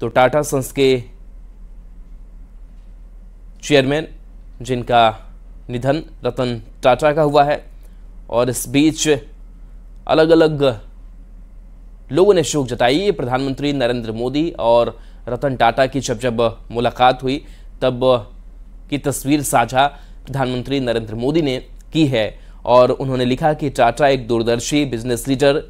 तो टाटा सन्स के चेयरमैन जिनका निधन रतन टाटा का हुआ है, और इस बीच अलग अलग लोगों ने शोक जताई। प्रधानमंत्री नरेंद्र मोदी और रतन टाटा की जब मुलाकात हुई तब की तस्वीर साझा प्रधानमंत्री नरेंद्र मोदी ने की है, और उन्होंने लिखा कि टाटा एक दूरदर्शी बिजनेस लीडर,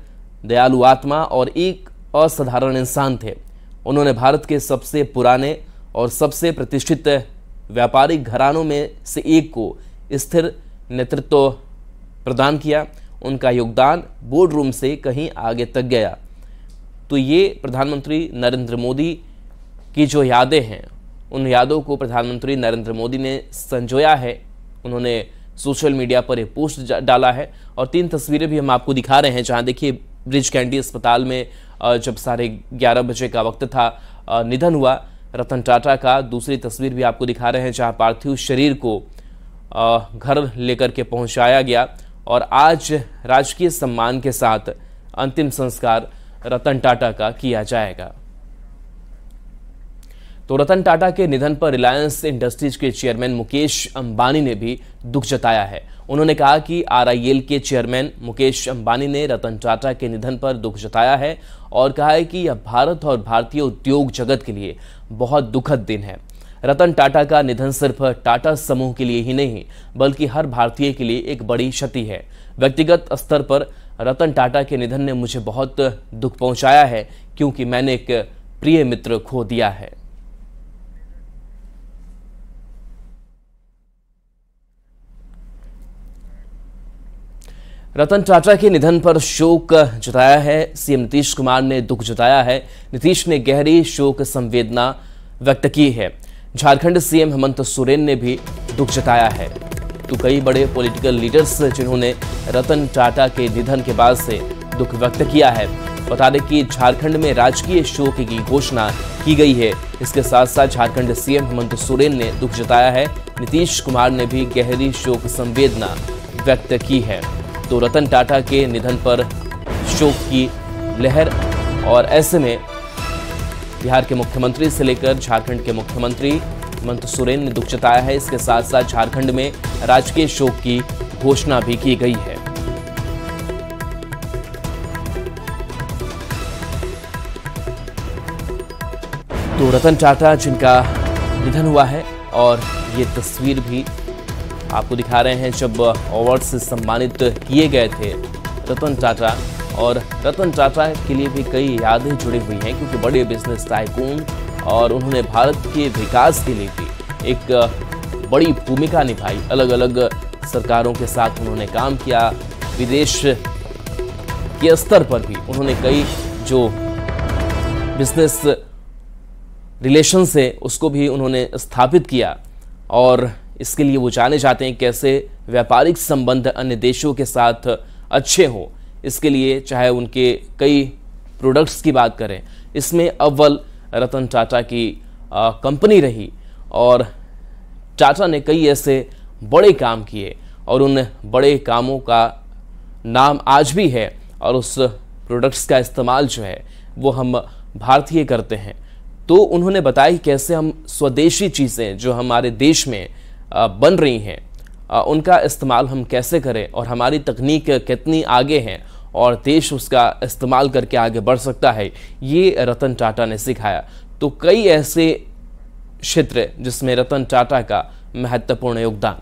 दयालु आत्मा और एक असाधारण इंसान थे। उन्होंने भारत के सबसे पुराने और सबसे प्रतिष्ठित व्यापारिक घरानों में से एक को स्थिर नेतृत्व प्रदान किया। उनका योगदान बोर्ड रूम से कहीं आगे तक गया। तो ये प्रधानमंत्री नरेंद्र मोदी की जो यादें हैं, उन यादों को प्रधानमंत्री नरेंद्र मोदी ने संजोया है। उन्होंने सोशल मीडिया पर एक पोस्ट डाला है, और 3 तस्वीरें भी हम आपको दिखा रहे हैं। जहां देखिए ब्रिज कैंडी अस्पताल में जब 11:30 बजे का वक्त था, निधन हुआ रतन टाटा का। दूसरी तस्वीर भी आपको दिखा रहे हैं जहां पार्थिव शरीर को घर लेकर के पहुंचाया गया, और आज राजकीय सम्मान के साथ अंतिम संस्कार रतन टाटा का किया जाएगा। तो रतन टाटा के निधन पर रिलायंस इंडस्ट्रीज के चेयरमैन मुकेश अंबानी ने भी दुख जताया है। उन्होंने कहा कि RIL के चेयरमैन मुकेश अंबानी ने रतन टाटा के निधन पर दुख जताया है, और कहा है कि यह भारत और भारतीय उद्योग जगत के लिए बहुत दुखद दिन है। रतन टाटा का निधन सिर्फ टाटा समूह के लिए ही नहीं, बल्कि हर भारतीय के लिए एक बड़ी क्षति है। व्यक्तिगत स्तर पर रतन टाटा के निधन ने मुझे बहुत दुख पहुंचाया है, क्योंकि मैंने एक प्रिय मित्र खो दिया है। रतन टाटा के निधन पर शोक जताया है। सीएम नीतीश कुमार ने दुख जताया है। नीतीश ने गहरी शोक संवेदना व्यक्त की है। झारखंड सीएम हेमंत सोरेन ने भी दुख जताया है। तो कई बड़े पॉलिटिकल लीडर्स जिन्होंने रतन टाटा के निधन के बाद से दुख व्यक्त किया है। बता दें कि झारखंड में राजकीय शोक की घोषणा की गई है। इसके साथ साथ झारखंड सीएम हेमंत सोरेन ने दुख जताया है। नीतीश कुमार ने भी गहरी शोक संवेदना व्यक्त की है। तो रतन टाटा के निधन पर शोक की लहर, और ऐसे में बिहार के मुख्यमंत्री से लेकर झारखंड के मुख्यमंत्री हेमंत सोरेन ने दुख जताया है। इसके साथ साथ झारखंड में राजकीय शोक की घोषणा भी की गई है। तो रतन टाटा जिनका निधन हुआ है, और ये तस्वीर भी आपको दिखा रहे हैं जब अवार्ड से सम्मानित किए गए थे रतन टाटा। और रतन टाटा के लिए भी कई यादें जुड़ी हुई हैं, क्योंकि बड़े बिजनेस टाइकून, और उन्होंने भारत के विकास के लिए भी एक बड़ी भूमिका निभाई। अलग अलग सरकारों के साथ उन्होंने काम किया। विदेश के स्तर पर भी उन्होंने कई जो बिजनेस रिलेशंस है उसको भी उन्होंने स्थापित किया, और इसके लिए वो जाने जाते हैं कैसे व्यापारिक संबंध अन्य देशों के साथ अच्छे हों। इसके लिए चाहे उनके कई प्रोडक्ट्स की बात करें, इसमें अव्वल रतन टाटा की कंपनी रही, और टाटा ने कई ऐसे बड़े काम किए, और उन बड़े कामों का नाम आज भी है, और उस प्रोडक्ट्स का इस्तेमाल जो है वो हम भारतीय करते हैं। तो उन्होंने बताया कैसे हम स्वदेशी चीज़ें जो हमारे देश में बन रही हैं उनका इस्तेमाल हम कैसे करें, और हमारी तकनीक कितनी आगे हैं, और देश उसका इस्तेमाल करके आगे बढ़ सकता है, ये रतन टाटा ने सिखाया। तो कई ऐसे क्षेत्र जिसमें रतन टाटा का महत्वपूर्ण योगदान।